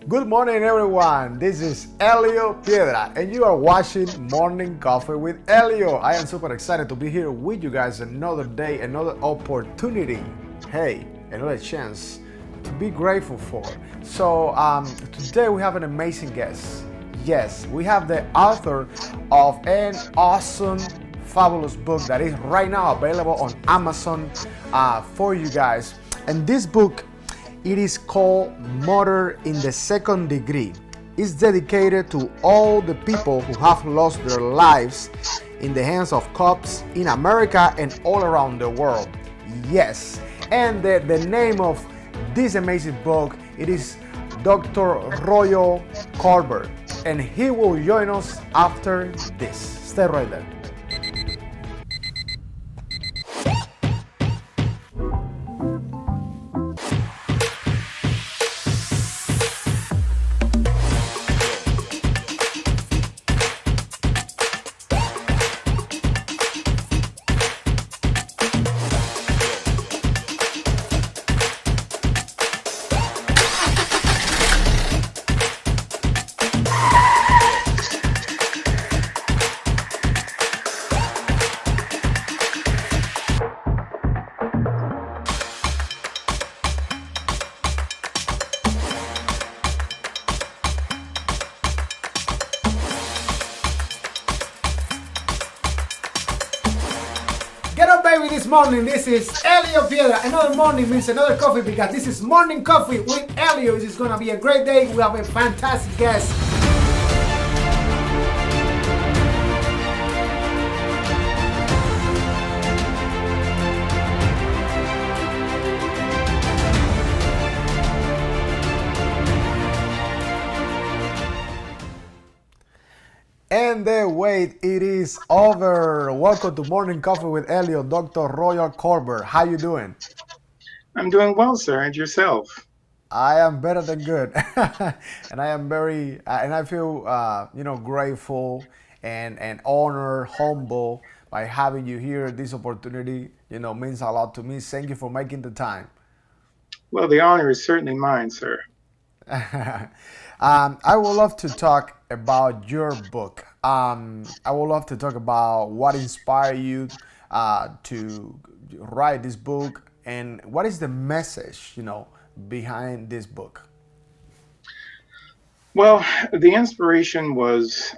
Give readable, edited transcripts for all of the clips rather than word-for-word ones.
Good morning, everyone. This is ELIO Piedra, and you are watching Morning Coffee with ELIO. I am super excited to be here with you guys another day, another opportunity. Hey, another chance to be grateful for. Today we have an amazing guest. Yes, we have the author of an awesome, fabulous book that is right now available on Amazon for you guys. And this book, it is called Murder in the Second Degree. It's dedicated to all the people who have lost their lives in the hands of cops in America and all around the world. Yes. And the name of this amazing book, it is Dr. Royal Colbert. And he will join us after this. Stay right there. Get up, baby, this morning. This is Elio Piedra. Another morning means another coffee because this is Morning Coffee with Elio. This is going to be a great day. We have a fantastic guest. And the wait, it is over. Welcome to Morning Coffee with Elio, Dr. Royal Colbert. How you doing? I'm doing well, sir, and yourself. I am better than good, and I am very, and I feel, grateful and honored, humble by having you here. This opportunity, means a lot to me. Thank you for making the time. Well, the honor is certainly mine, sir. I would love to talk about your book. I would love to talk about what inspired you to write this book and what is the message, behind this book. Well, the inspiration was,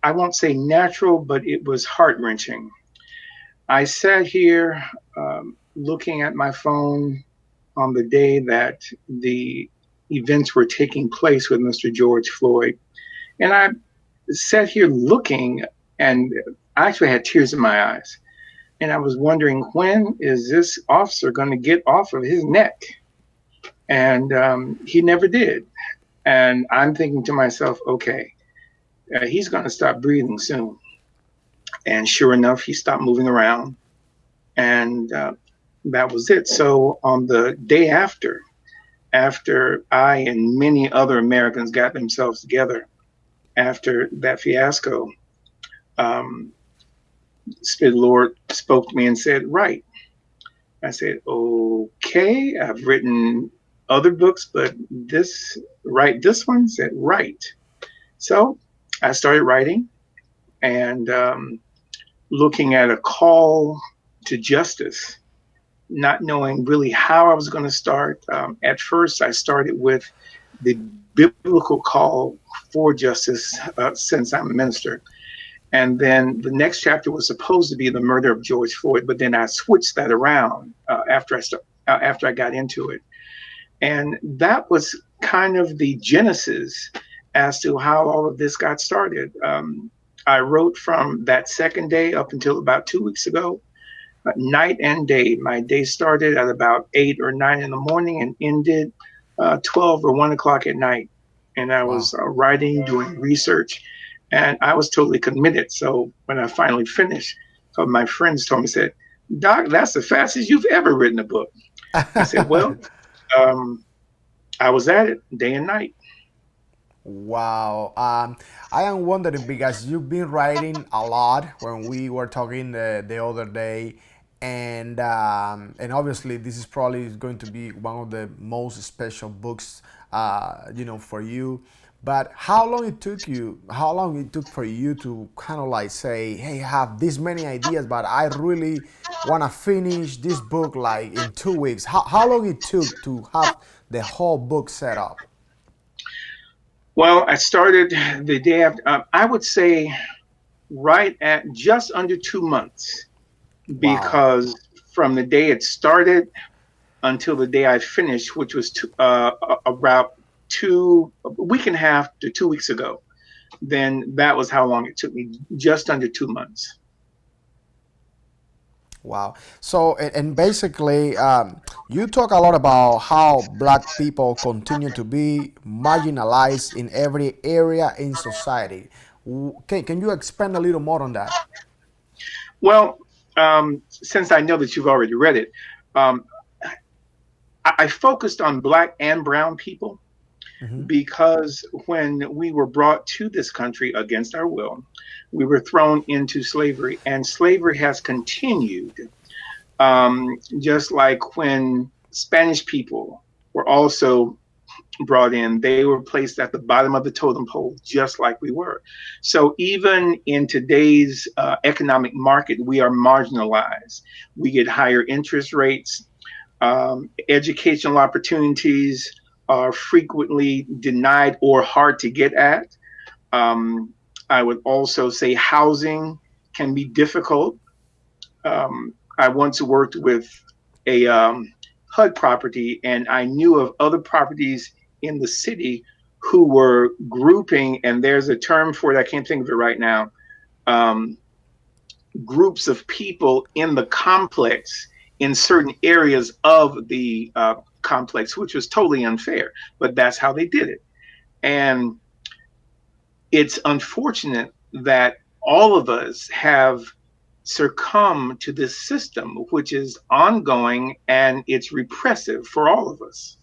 I won't say natural, but it was heart wrenching. I sat here looking at my phone on the day that the events were taking place with Mr. George Floyd, and I sat here looking, and I actually had tears in my eyes. And I was wondering, when is this officer going to get off of his neck? And he never did. And I'm thinking to myself, okay, he's going to stop breathing soon. And sure enough, he stopped moving around. And that was it. So on the day after I and many other Americans got themselves together after that fiasco, um, the Lord spoke to me and said, "Right." I said, "Okay, I've written other books, but write this one." Said, "Right." So I started writing and looking at a call to justice, not knowing really how I was going to start. At first, I started with the biblical call for justice, since I'm a minister. And then the next chapter was supposed to be the murder of George Floyd, but then I switched that around after I got into it. And that was kind of the genesis as to how all of this got started. I wrote from that second day up until about 2 weeks ago, night and day. My day started at about 8 or 9 in the morning and ended 12 or 1 o'clock at night. And I Wow. was writing, doing research, and I was totally committed. So when I finally finished, so my friends told me, said, "Doc, that's the fastest you've ever written a book." I said, "Well, um, I was at it day and night." Wow. I am wondering because you've been writing a lot when we were talking the other day. and obviously this is probably going to be one of the most special books, for you. But how long it took for you to kind of like say, hey, I have this many ideas, but I really want to finish this book like in 2 weeks. How long it took to have the whole book set up? Well, I started the day after, I would say right at just under 2 months, Wow. because from the day it started until the day I finished, which was about a week and a half to 2 weeks ago, then that was how long it took me, just under 2 months. Wow. So, and basically, you talk a lot about how black people continue to be marginalized in every area in society. Can you expand a little more on that? Well, since I know that you've already read it, um, I focused on Black and Brown people Hmm. because when we were brought to this country against our will, we were thrown into slavery, and slavery has continued. Just like when Spanish people were also brought in, they were placed at the bottom of the totem pole, just like we were. So even in today's economic market, we are marginalized. We get higher interest rates. Educational opportunities are frequently denied or hard to get at. Um, I would also say housing can be difficult. I once worked with a HUD property, and I knew of other properties in the city who were grouping, and there's a term for it, I can't think of it right now. Um, Groups of people in the complex in certain areas of the complex, which was totally unfair, but that's how they did it. And it's unfortunate that all of us have succumbed to this system, which is ongoing and it's repressive for all of us.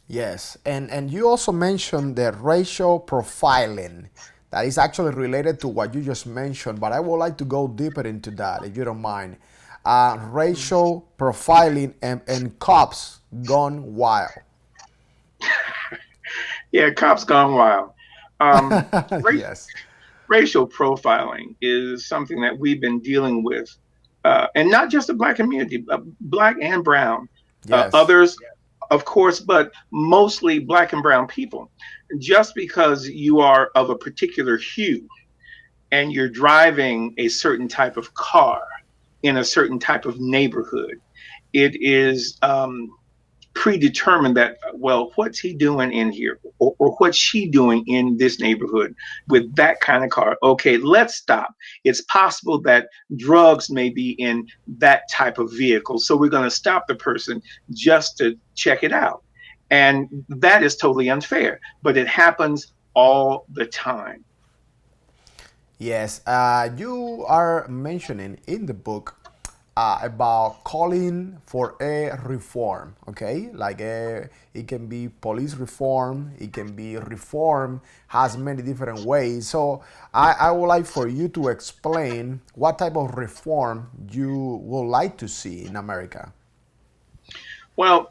Yes, and you also mentioned the racial profiling that is actually related to what you just mentioned, but I would like to go deeper into that if you don't mind. Racial profiling and cops gone wild. Yeah, cops gone wild. Um, ra- Yes, Racial profiling is something that we've been dealing with, and not just the Black community, Black and Brown, yes, others, of course, but mostly Black and Brown people. Just because you are of a particular hue and you're driving a certain type of car in a certain type of neighborhood, it is predetermined that, well, what's he doing in here, or what's she doing in this neighborhood with that kind of car? Okay, let's stop. It's possible that drugs may be in that type of vehicle, so we're going to stop the person just to check it out. And that is totally unfair, but it happens all the time. yes. You are mentioning in the book about calling for a reform. Okay, like it can be police reform, it can be reform, has many different ways. So I would like for you to explain what type of reform you would like to see in America. Well,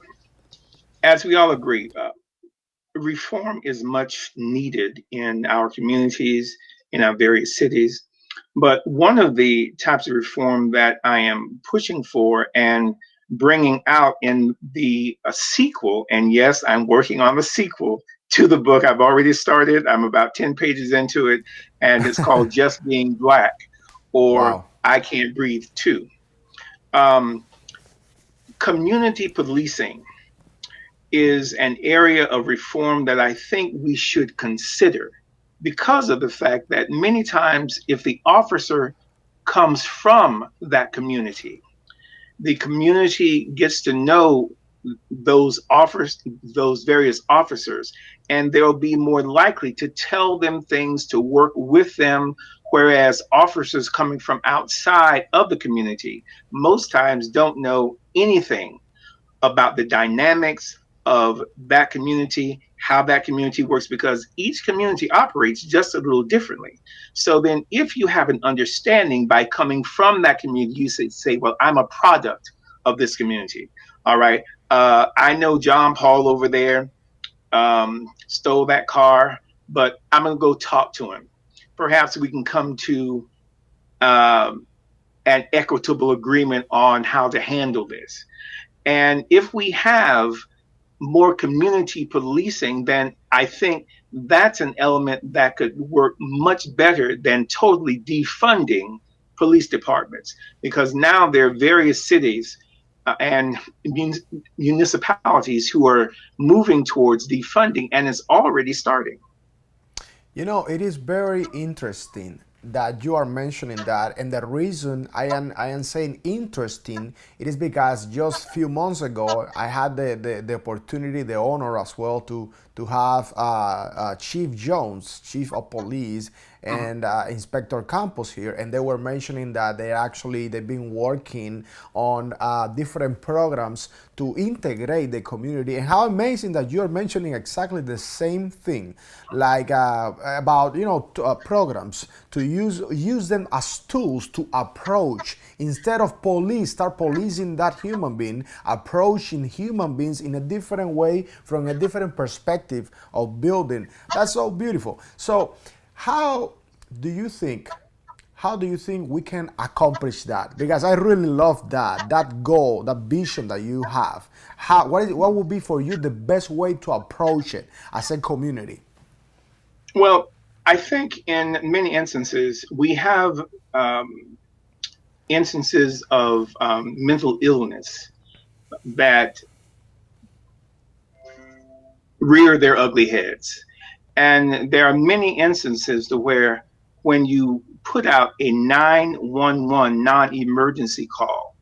as we all agree, reform is much needed in our communities, in our various cities. But one of the types of reform that I am pushing for and bringing out in the sequel, and yes, I'm working on the sequel to the book. I've already started. I'm about 10 pages into it, and it's called Just Being Black, or Wow. I Can't Breathe Too. Um, Community policing is an area of reform that I think we should consider, because of the fact that many times, if the officer comes from that community, the community gets to know those various officers, and they'll be more likely to tell them things, to work with them. Whereas officers coming from outside of the community most times don't know anything about the dynamics of that community, how that community works, because each community operates just a little differently. So then, if you have an understanding by coming from that community, you say, well, I'm a product of this community. All right. I know John Paul over there stole that car, but I'm going to go talk to him. Perhaps we can come to um, an equitable agreement on how to handle this. And if we have more community policing, then I think that's an element that could work much better than totally defunding police departments, because now there are various cities and municipalities who are moving towards defunding, and it's already starting. You know, it is very interesting that you are mentioning that, and the reason I am saying interesting, it is because just a few months ago I had the opportunity, the honor as well to have Chief Jones, Chief of Police, and Inspector Campos here, and they were mentioning that they've been working on different programs to integrate the community. And how amazing that you are mentioning exactly the same thing, like about programs to use them as tools to approach, instead of police start policing that human being, approaching human beings in a different way from a different perspective of building. That's so beautiful. So how do you think we can accomplish that? Because I really love that goal, that vision that you have. What would be for you the best way to approach it as a community? Well, I think in many instances we have instances of mental illness that rear their ugly heads. And there are many instances to where when you put out a 911 non-emergency call,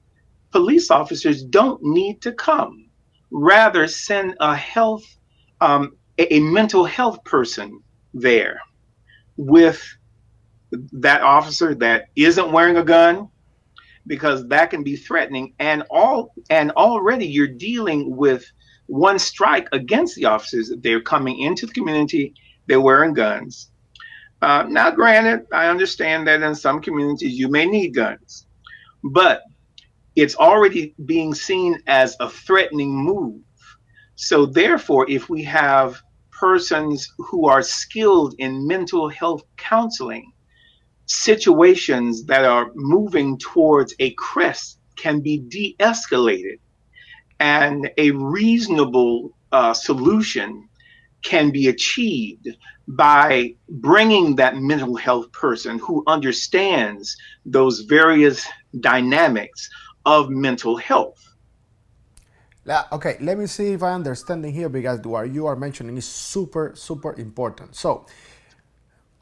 police officers don't need to come. Rather, send a mental health person there with that officer that isn't wearing a gun, because that can be threatening, and already you're dealing with one strike against the officers. They're coming into the community, they're wearing guns. Now, granted, I understand that in some communities you may need guns, but it's already being seen as a threatening move. So therefore, if we have persons who are skilled in mental health counseling, situations that are moving towards a crest can be de-escalated, and a reasonable solution can be achieved by bringing that mental health person who understands those various dynamics of mental health. Okay, let me see if I understand here, because what you are mentioning is super, super important. So,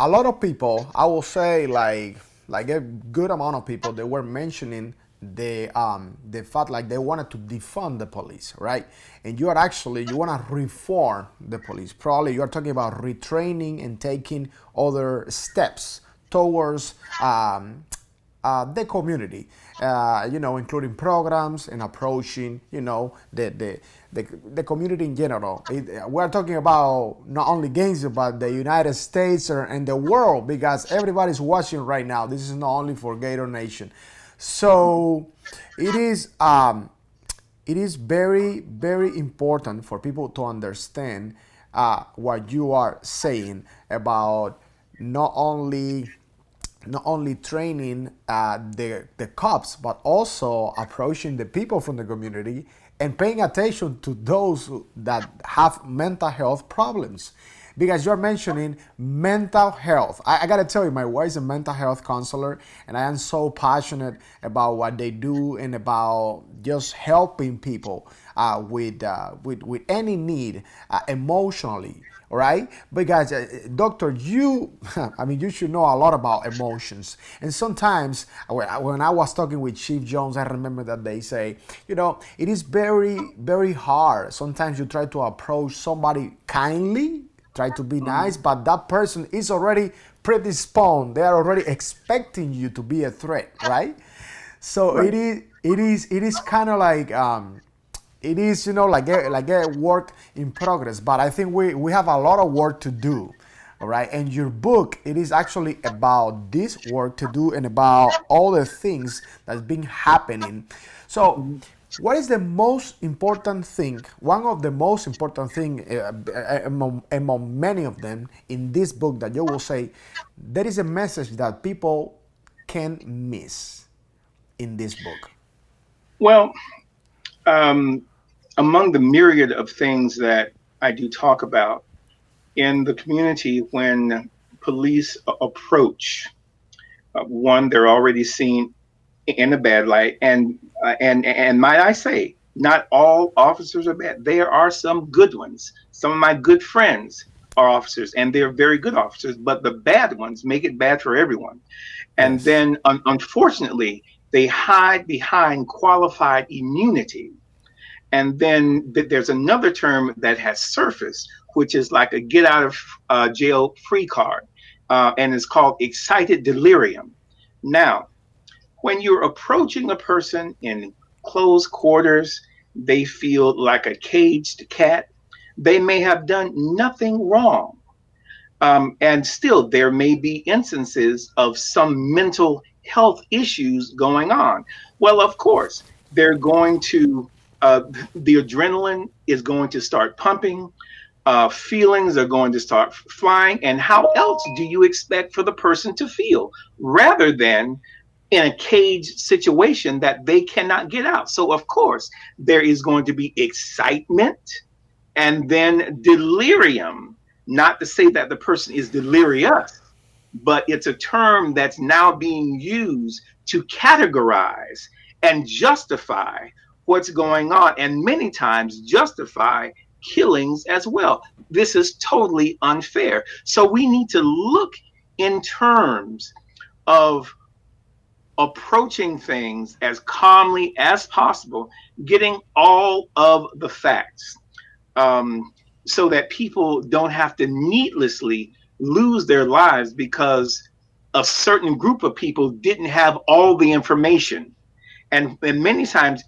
a lot of people, I will say, like a good amount of people, they were mentioning the fact like they wanted to defund the police, right? And you want to reform the police. Probably you are talking about retraining and taking other steps towards the community, including programs and approaching, the community in general. We're talking about not only Gainesville, but the United States and the world, because everybody's watching right now. This is not only for Gator Nation. So it is very, very important for people to understand what you are saying about not only training the cops, but also approaching the people from the community and paying attention to those that have mental health problems. Because you're mentioning mental health. I gotta tell you, my wife is a mental health counselor, and I am so passionate about what they do and about just helping people with any need emotionally. All right, because doctor, I mean, you should know a lot about emotions. And sometimes when I was talking with Chief Jones, I remember that they say, it is very, very hard. Sometimes you try to approach somebody kindly, try to be nice, but that person is already predisposed. They are already expecting you to be a threat, right? So Right. it is kind of like it is, like a work in progress. But I think we have a lot of work to do. All right, and your book, it is actually about this work to do and about all the things that's been happening. So Mhm. what is the most important thing, one of the most important thing among many of them in this book, that you will say there is a message that people can miss in this book? Well, um, among the myriad of things that I do talk about in the community, when police approach one, they're already seen in a bad light, and might I say, not all officers are bad. There are some good ones. Some of my good friends are officers, and they're very good officers. But the bad ones make it bad for everyone. And Yes. then, unfortunately, they hide behind qualified immunity. And then there's another term that has surfaced, which is like a get out of jail free card, and it's called excited delirium. Now, when you're approaching a person in close quarters, they feel like a caged cat. They may have done nothing wrong. And still, there may be instances of some mental health issues going on. Well, of course, they're going to, the adrenaline is going to start pumping, feelings are going to start flying. And how else do you expect for the person to feel rather than in a caged situation that they cannot get out? So, of course, there is going to be excitement and then delirium. Not to say that the person is delirious, but it's a term that's now being used to categorize and justify what's going on, and many times justify killings as well. This is totally unfair. So we need to look in terms of approaching things as calmly as possible, getting all of the facts, um, so that people don't have to needlessly lose their lives because a certain group of people didn't have all the information. And many times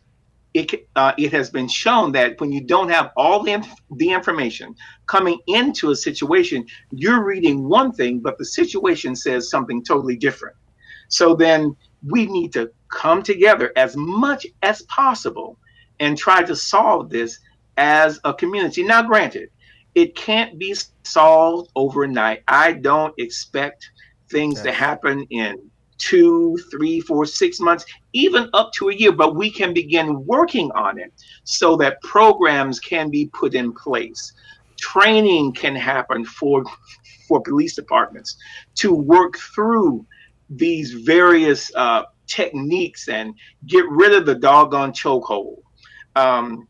it has been shown that when you don't have all the information coming into a situation, you're reading one thing, but the situation says something totally different. So then we need to come together as much as possible and try to solve this as a community. Now, granted, it can't be solved overnight. I don't expect things to Yes. happen in 2, 3, 4, 6 months, even up to a year, but we can begin working on it so that programs can be put in place. Training can happen for police departments to work through these various techniques and get rid of the doggone chokehold. Um,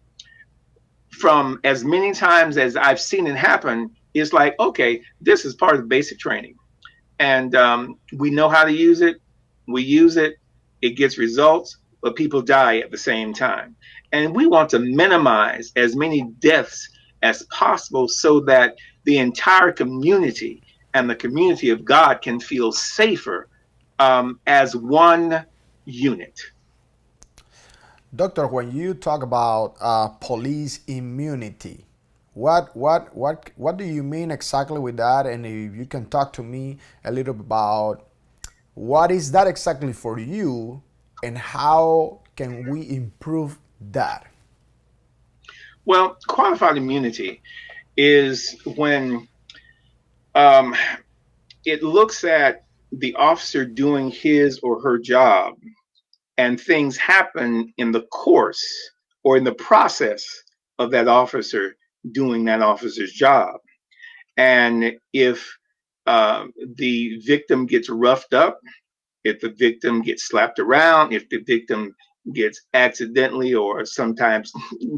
from as many times as I've seen it happen, it's like, okay, this is part of basic training. And we know how to use it. We use it, it gets results, but people die at the same time. And we want to minimize as many deaths as possible so that the entire community and the community of God can feel safer as one unit. Doctor, when you talk about police immunity, what do you mean exactly with that? And if you can talk to me a little bit about what is that exactly for you, and how can we improve that? Well, qualified immunity is when um, it looks at the officer doing his or her job and things happen in the course or in the process of that officer doing that officer's job. And if the victim gets roughed up, if the victim gets slapped around, if the victim gets accidentally or sometimes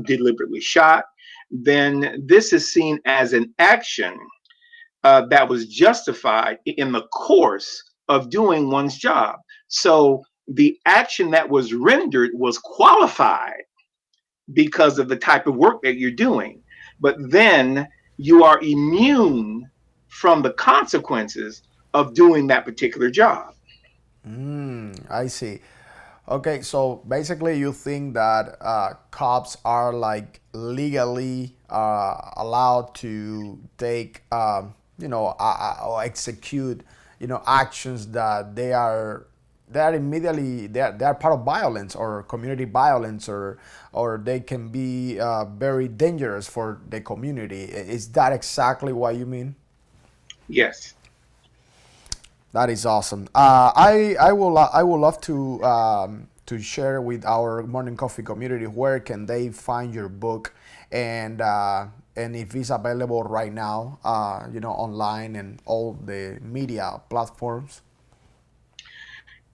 deliberately shot, then this is seen as an action that was justified in the course of doing one's job. So the action that was rendered was qualified because of the type of work that you're doing. But then you are immune from the consequences of doing that particular job. I see. Okay, so basically, you think that cops are like legally allowed to take, or execute, actions that they are immediately they are part of violence or community violence, or they can be very dangerous for the community. Is that exactly what you mean? Yes. That is awesome. I will love to share with our morning coffee community where can they find your book, and if it's available right now, online and all the media platforms.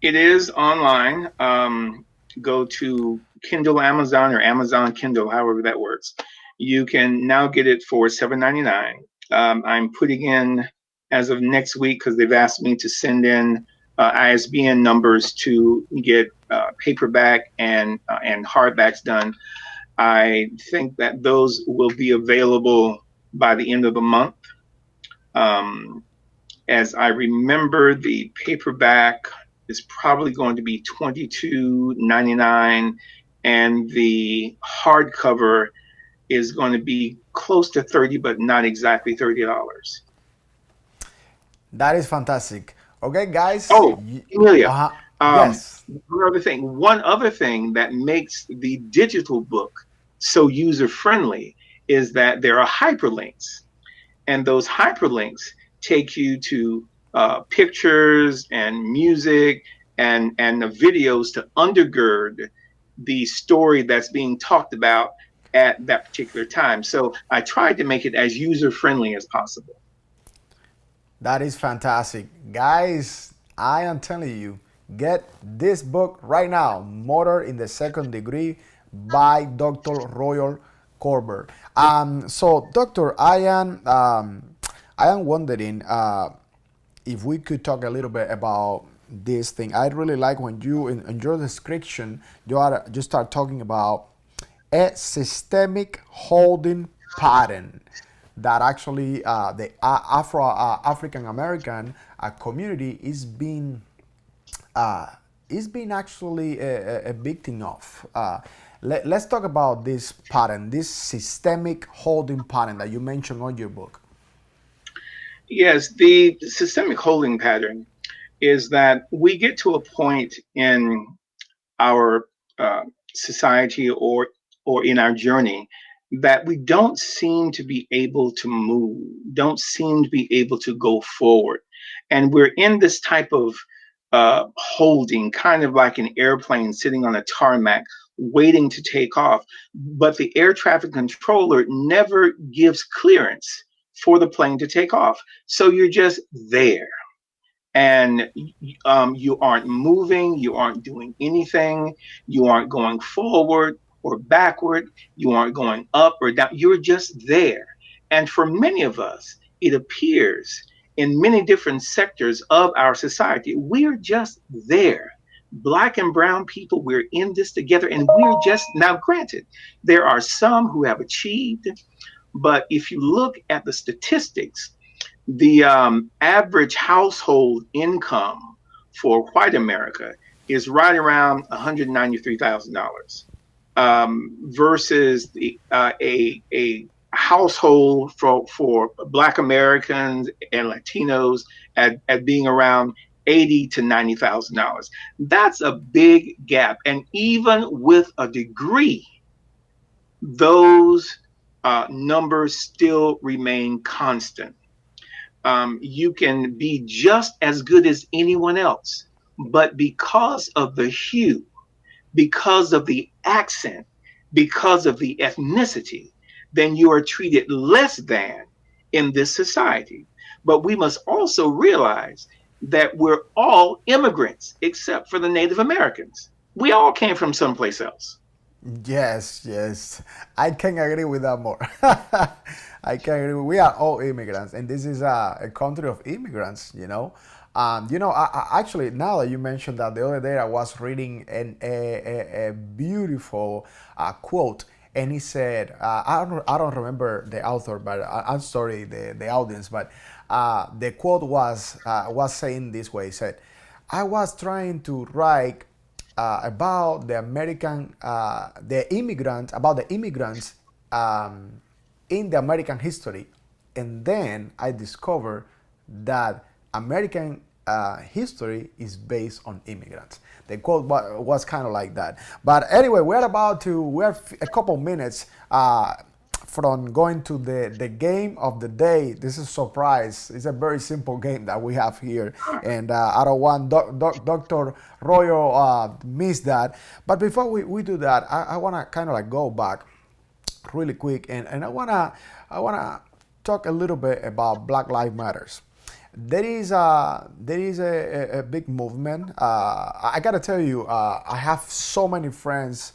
It is online. Go to Kindle Amazon or Amazon Kindle, however that works. You can now get it for $7.99. I'm putting in as of next week because they've asked me to send in ISBN numbers to get paperback and hardbacks done. I think that those will be available by the end of the month. Um, as I remember, the paperback is probably going to be 22.99, and the hardcover is going to be close to 30, but not exactly $30. That is fantastic. Okay, guys. Oh, Amelia, um, Yes. one other thing that makes the digital book so user friendly is that there are hyperlinks. And those hyperlinks take you to pictures and music and the videos to undergird the story that's being talked about at that particular time. So I tried to make it as user friendly as possible. That is fantastic. Guys, I am telling you, get this book right now, Murder in the Second Degree by Dr. Royal Colbert. So, Doctor, I am wondering if we could talk a little bit about this thing. I really like when you, in your description, you start talking about a systemic holding pattern that actually the African American community uh, is being actually a victim of. Let's talk about this pattern, this systemic holding pattern that you mentioned on your book. Yes, the systemic holding pattern is that we get to a point in our society or in our journey that we don't seem to be able to move, don't seem to be able to go forward, and we're in this type of holding, kind of like an airplane sitting on a tarmac waiting to take off, but the air traffic controller never gives clearance for the plane to take off, so you're just there and you aren't moving, you aren't doing anything, you aren't going forward or backward, you aren't going up or down, you're just there. And for many of us, it appears in many different sectors of our society, we're just there. Black and brown people, we're in this together, and we're just now, granted, there are some who have achieved, but if you look at the statistics, the average household income for white America is right around $193,000 versus a household for Black Americans and Latinos at being around 80 to $90,000. That's a big gap, and even with a degree, those numbers still remain constant. You can be just as good as anyone else, but because of the hue, because of the accent, because of the ethnicity, then you are treated less than in this society. But we must also realize that we're all immigrants except for the Native Americans. We all came from someplace else. Yes, yes. I can agree with that more. I can agree. We are all immigrants, and this is a country of immigrants, you know. Actually, now that you mentioned that, the other day I was reading a beautiful quote, and he said, I don't remember the author, but I'm sorry, the audience, but the quote was saying this way. He said, I was trying to write about the immigrants um, in the American history, and then I discovered that American history is based on immigrants. The quote was kind of like that. But anyway, we're a couple minutes from going to the game of the day. This is a surprise. It's a very simple game that we have here, and I don't want Dr. Royo miss that. But before we do that, I want to kind of like go back really quick, and I wanna talk a little bit about Black Lives Matters. There is a big movement. I gotta tell you, I have so many friends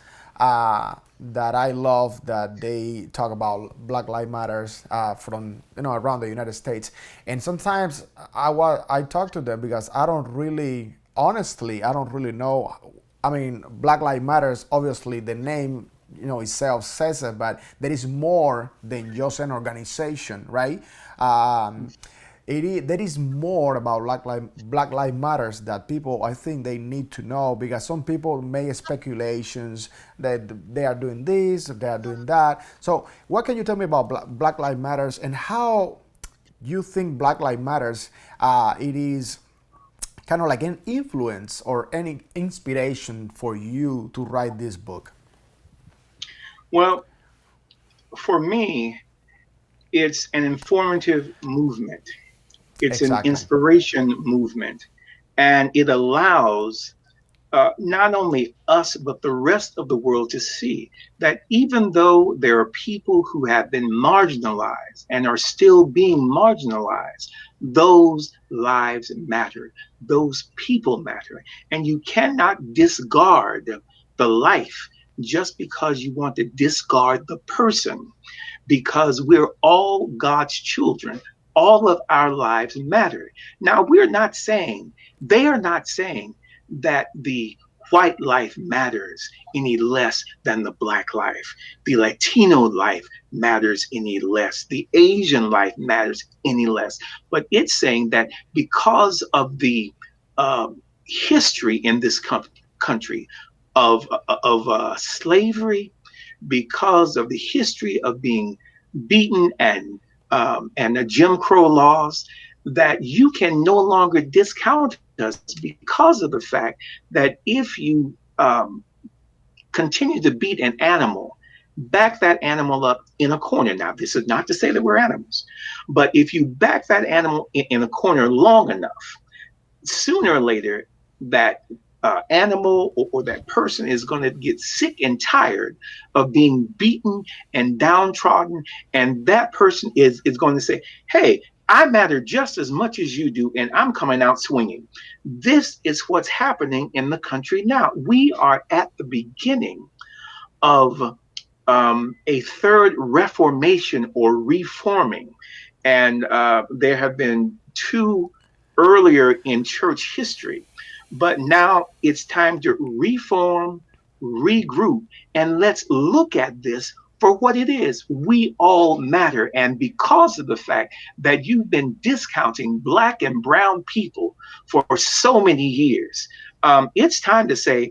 that I love that they talk about Black Lives Matters from around the United States, and sometimes I talk to them because I don't really know. I mean, Black Lives Matters. Obviously, the name itself says it, but there is more than just an organization, right? There is more about Black Lives Matters that people, I think, they need to know, because some people make speculations that they are doing this, they are doing that. So what can you tell me about Black Lives Matters, and how you think Black Lives Matters it is kind of like an influence or any inspiration for you to write this book? Well, for me, it's an informative movement. It's an Exactly. inspiration movement, and it allows not only us, but the rest of the world to see that even though there are people who have been marginalized and are still being marginalized, those lives matter, those people matter. And you cannot discard the life just because you want to discard the person, because we're all God's children. All of our lives matter. Now, they are not saying that the white life matters any less than the black life. The Latino life matters any less. The Asian life matters any less. But it's saying that because of the history in this country of slavery, because of the history of being beaten and the Jim Crow laws, that you can no longer discount us because of the fact that if you continue to beat an animal, back that animal up in a corner. Now, this is not to say that we're animals, but if you back that animal in a corner long enough, sooner or later, that animal or that person is going to get sick and tired of being beaten and downtrodden. And that person is going to say, hey, I matter just as much as you do, and I'm coming out swinging. This is what's happening in the country now. We are at the beginning of a third reformation or reforming. And there have been two earlier in church history. But now it's time to reform, regroup, and let's look at this for what it is. We all matter. And because of the fact that you've been discounting Black and brown people for so many years, it's time to say,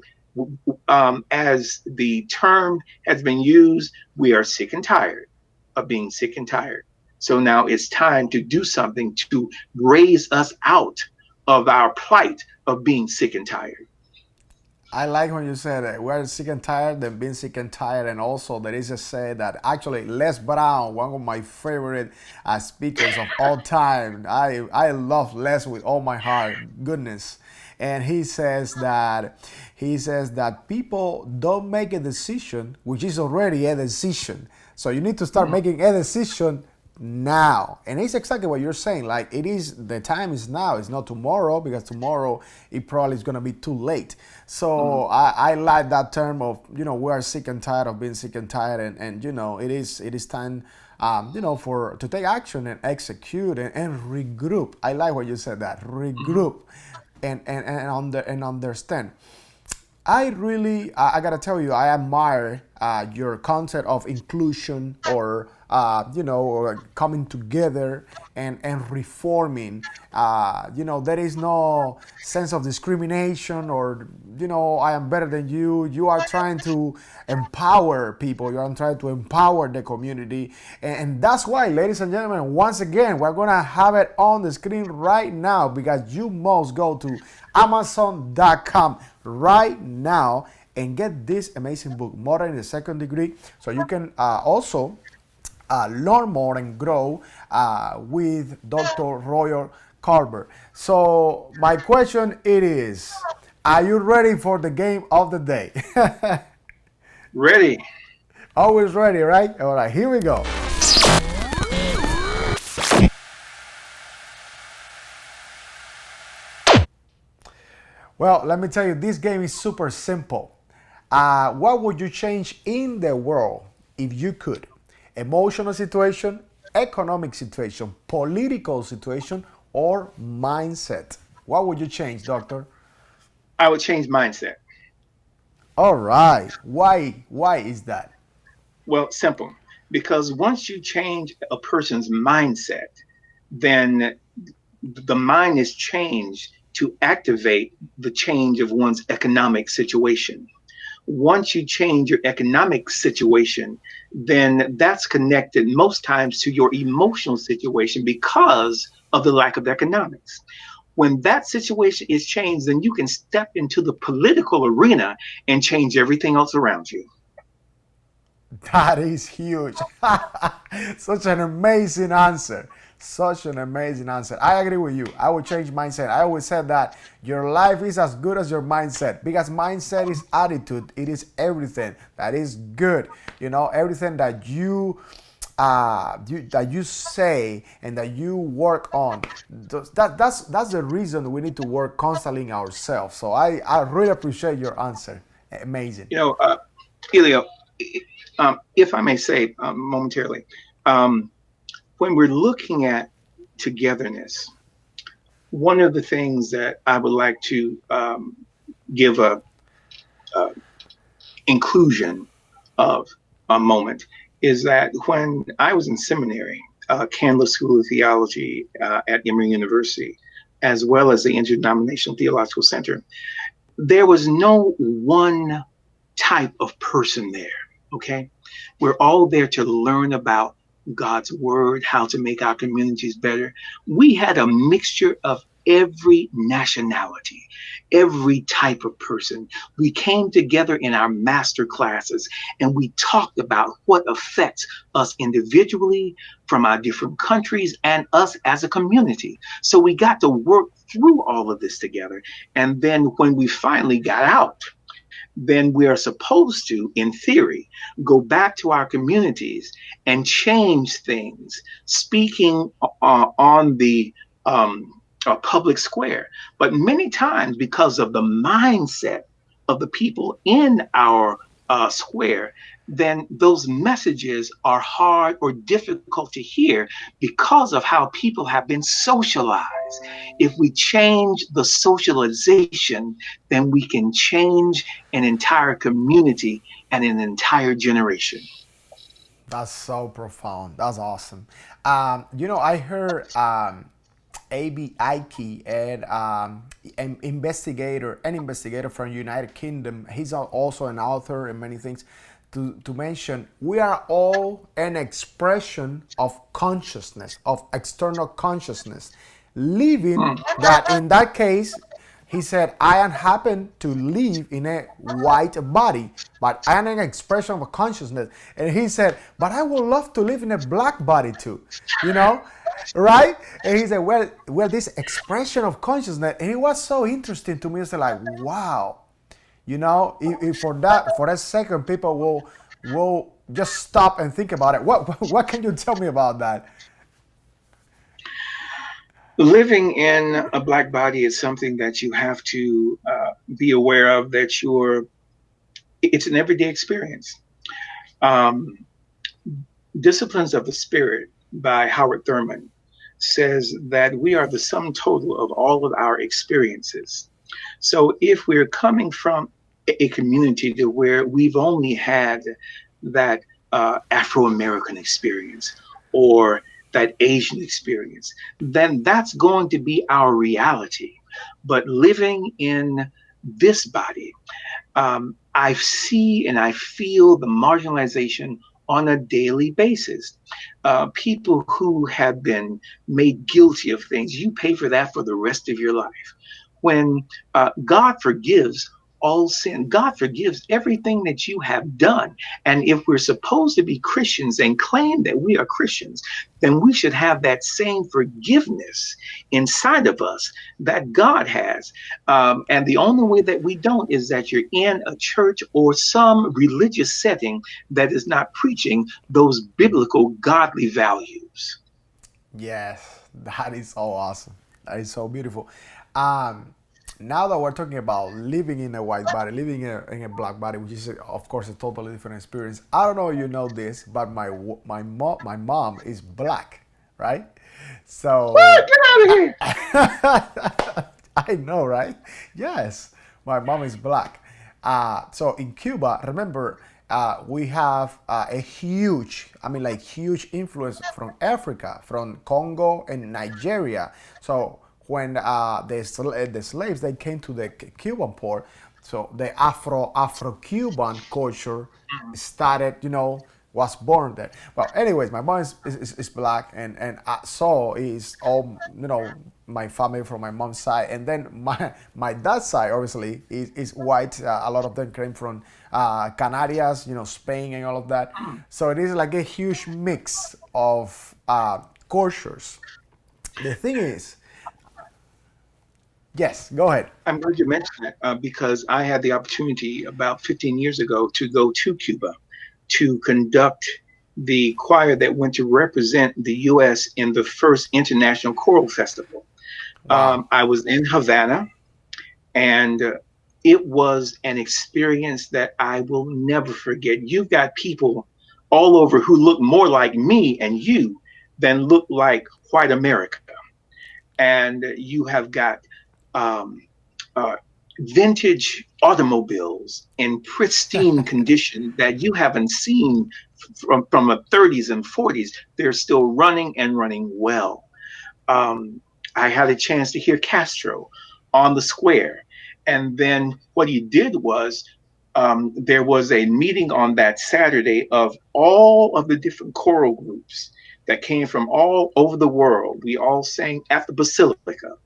as the term has been used, we are sick and tired of being sick and tired. So now it's time to do something to raise us out of our plight of being sick and tired. I like when you said that we're sick and tired than being sick and tired, and also there is a say that actually Les Brown, one of my favorite speakers of all time. I love Les with all my heart, goodness, and he says that people don't make a decision which is already a decision. So you need to start making a decision now, and it's exactly what you're saying. Like, it is, the time is now, it's not tomorrow, because tomorrow it probably is going to be too late. So Mhm. I like that term of, we are sick and tired of being sick and tired, and it is time, for to take action and execute, and regroup. I like what you said, that Mhm. regroup, and understand. I gotta tell you, I admire your concept of inclusion, or coming together and reforming. There is no sense of discrimination or, I am better than you. You are trying to empower people. You are trying to empower the community. And that's why, ladies and gentlemen, once again, we're going to have it on the screen right now because you must go to Amazon.com right now and get this amazing book, Modern in the Second Degree, so you can also learn more and grow with Dr. Royal Colbert. So my question it is, are you ready for the game of the day? Ready. Always ready, right? All right, here we go. Well, let me tell you, this game is super simple. What would you change in the world if you could? Emotional situation, economic situation, political situation, or mindset? What would you change, doctor? I would change mindset. All right. Why? Why is that? Well, simple. Because once you change a person's mindset, then the mind is changed to activate the change of one's economic situation. Once you change your economic situation, then that's connected most times to your emotional situation because of the lack of economics. When that situation is changed, then you can step into the political arena and change everything else around you. That is huge. Such an amazing answer. Such an amazing answer. I agree with you. I would change mindset. I always said that your life is as good as your mindset because mindset is attitude. It is everything that is good. Everything that that you say and that you work on. That's the reason we need to work constantly in ourselves. So I really appreciate your answer. Amazing. You know, Elio, if I may say momentarily, um, when we're looking at togetherness, one of the things that I would like to give a inclusion of a moment is that when I was in seminary, Candler School of Theology at Emory University, as well as the Interdenominational Theological Center, there was no one type of person there. Okay. We're all there to learn about God's word, how to make our communities better. We had a mixture of every nationality, every type of person. We came together in our master classes and we talked about what affects us individually from our different countries and us as a community. So we got to work through all of this together. And then when we finally got out, then we are supposed to, in theory, go back to our communities and change things, speaking on the public square. But many times, because of the mindset of the people in our square, then those messages are hard or difficult to hear because of how people have been socialized. If we change the socialization, then we can change an entire community and an entire generation. That's so profound. That's awesome. I heard A.B. Ike, and an investigator from United Kingdom. He's also an author and many things. To mention, we are all an expression of consciousness, of external consciousness, living Mm. that in that case he said, I am happen to live in a white body, but I am an expression of consciousness. And he said, but I would love to live in a black body too, you know? Right? And he said, well, this expression of consciousness, and it was so interesting to me. It's like, wow, if for that second, people will just stop and think about it. What can you tell me about that? Living in a black body is something that you have to be aware of, that it's an everyday experience. Um, Disciplines of the Spirit by Howard Thurman says that we are the sum total of all of our experiences. So if we're coming from a community to where we've only had that Afro-American experience or that Asian experience, then that's going to be our reality. But living in this body, I see and I feel the marginalization on a daily basis. People who have been made guilty of things, you pay for that for the rest of your life. When God forgives all sin, God forgives everything that you have done. And if we're supposed to be Christians and claim that we are Christians, then we should have that same forgiveness inside of us that God has. And the only way that we don't is that you're in a church or some religious setting that is not preaching those biblical godly values. Yes, that is so awesome. That is so beautiful. Um, Now that we're talking about living in a white body, living in a black body, which is of course a totally different experience. I don't know if you know this, but my mom is black, right? What? So Get out of here. I know, right? Yes, my mom is black. So in Cuba, remember, we have a huge, I mean, like huge influence from Africa, from Congo and Nigeria. So when the slaves they came to the Cuban port, so the Afro-Cuban culture started, was born there. Well, anyways, my mom is black, and so is all, my family from my mom's side, and then my dad's side obviously is white. A lot of them came from Canarias, Spain and all of that. So it is like a huge mix of cultures. The thing is, yes, go ahead. I'm glad you mentioned that because I had the opportunity about 15 years ago to go to Cuba to conduct the choir that went to represent the U.S. in the first International Choral Festival. Wow. I was in Havana, and it was an experience that I will never forget. You've got people all over who look more like me and you than look like white America. And you have got um, uh, vintage automobiles in pristine condition that you haven't seen from the 30s and 40s. They're still running and running well. Um, I had a chance to hear Castro on the square. And then what he did was there was a meeting on that Saturday of all of the different choral groups that came from all over the world. We all sang at the Basilica.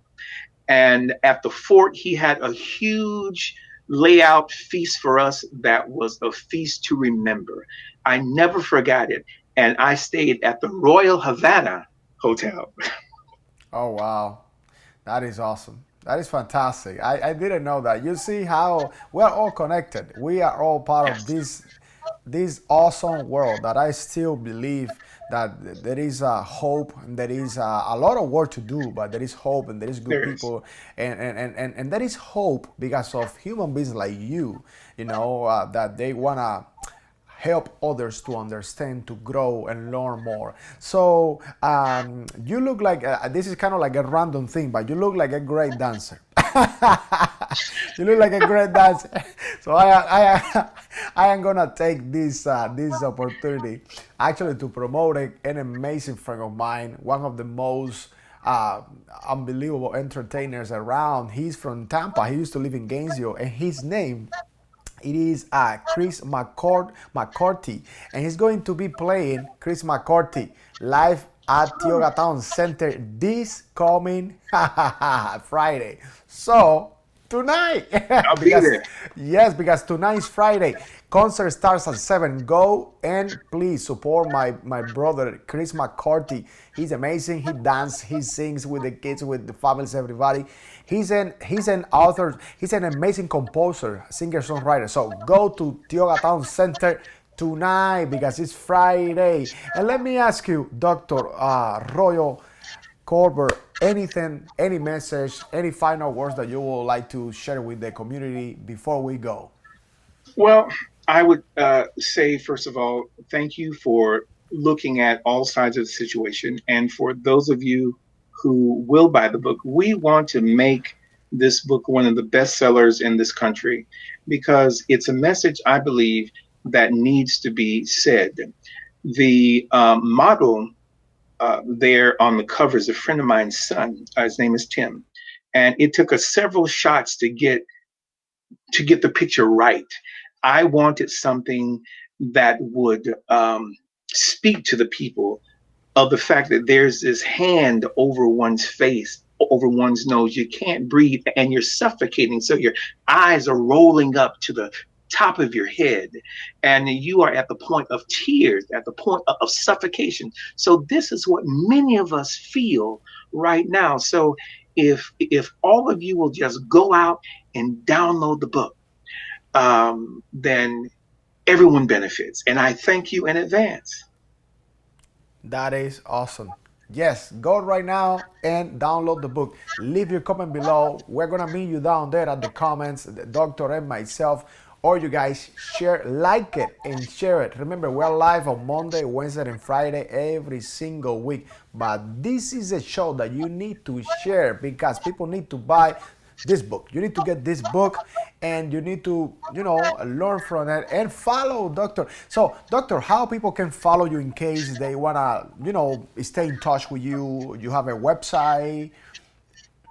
And at the fort, he had a huge layout feast for us that was a feast to remember. I never forgot it. And I stayed at the Royal Havana Hotel. Oh wow, that is awesome. That is fantastic. I didn't know that. You see how we're all connected. We are all part of Yes, this awesome world that I still believe that there is hope and there is a lot of work to do, but there is hope and there is good there is. people and there is hope because of human beings like you, that they wanna help others to understand, to grow, and learn more. So you look like this is kind of like a random thing, but you look like a great dancer. You look like a great dancer. So I am gonna take this opportunity actually to promote an amazing friend of mine, one of the most uh, unbelievable entertainers around. He's from Tampa. He used to live in Gainesville, and his name it is Chris McCarthy, and he's going to be playing Chris McCarthy live at Tioga Town Center this coming Friday. So tonight, I'll be because there. yes, because tonight is Friday. Concert starts at 7. Go and please support my brother Chris McCarthy. He's amazing. He dances, he sings with the kids, with the families, everybody. He's an author. He's an amazing composer, singer, songwriter. So go to Tioga Town Center tonight because it's Friday. And let me ask you, Doctor Royal Colbert, anything, any message, any final words that you would like to share with the community before we go? Well, I would say, first of all, thank you for looking at all sides of the situation. And for those of you who will buy the book, we want to make this book one of the best sellers in this country because it's a message I believe that needs to be said. The model there on the cover is a friend of mine's son. His name is Tim, and it took us several shots to get the picture right. I wanted something that would speak to the people of the fact that there's this hand over one's face, over one's nose. You can't breathe and you're suffocating. So your eyes are rolling up to the top of your head and you are at the point of tears, at the point of suffocation. So this is what many of us feel right now. So if all of you will just go out and download the book, then everyone benefits. And I thank you in advance. That is awesome. Yes, go right now and download the book. Leave your comment below. We're gonna meet you down there at the comments, the doctor and myself. Or you guys share, like it, and share it. Remember, we're live on Monday, Wednesday, and Friday every single week. But this is a show that you need to share because people need to buy this book. You need to get this book and you need to, learn from it and follow Doctor. So, Doctor, how people can follow you in case they want to, stay in touch with you? You have a website?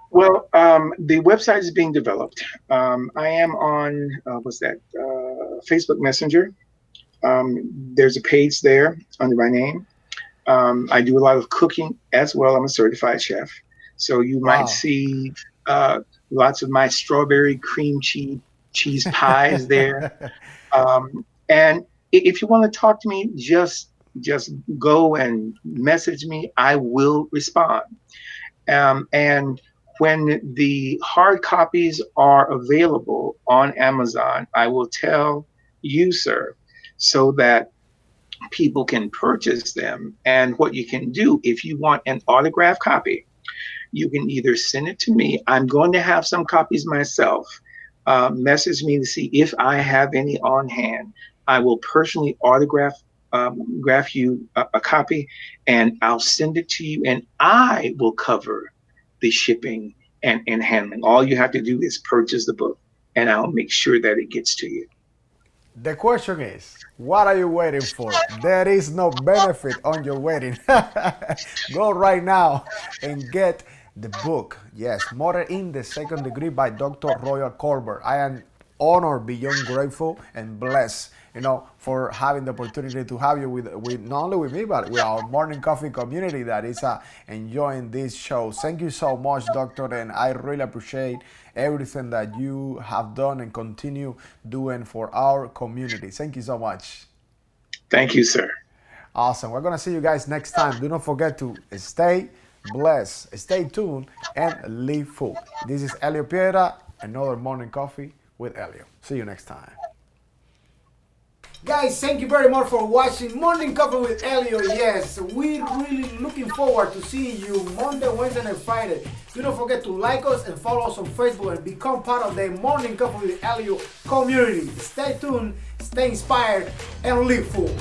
Well, the website is being developed. I am on what's that? Facebook Messenger. There's a page there under my name. I do a lot of cooking as well. I'm a certified chef, so you might Wow. see lots of my strawberry cream cheese pies there. And if you want to talk to me, just go and message me. I will respond. And when the hard copies are available on Amazon, I will tell you, sir, so that people can purchase them. And what you can do, if you want an autographed copy, you can either send it to me. I'm going to have some copies myself. Message me to see if I have any on hand. I will personally graph you a copy, and I'll send it to you, and I will cover the shipping and handling. All you have to do is purchase the book, and I'll make sure that it gets to you. The question is, what are you waiting for? There is no benefit on your waiting. Go right now and get the book. Yes, Murder in the Second Degree by Dr. Royal Colbert. I am honored, beyond grateful, and blessed, for having the opportunity to have you with not only with me, but with our morning coffee community that is enjoying this show. Thank you so much, Doctor, and I really appreciate everything that you have done and continue doing for our community. Thank you so much. Thank you, sir. Awesome. We're going to see you guys next time. Do not forget to stay blessed, stay tuned, and live full. This is Elio Piedra, another morning coffee with Elio. See you next time. Guys, thank you very much for watching Morning Coffee with Elio. Yes, we're really looking forward to seeing you Monday, Wednesday, and Friday. Do not forget to like us and follow us on Facebook and become part of the Morning Coffee with Elio community. Stay tuned, stay inspired, and live full.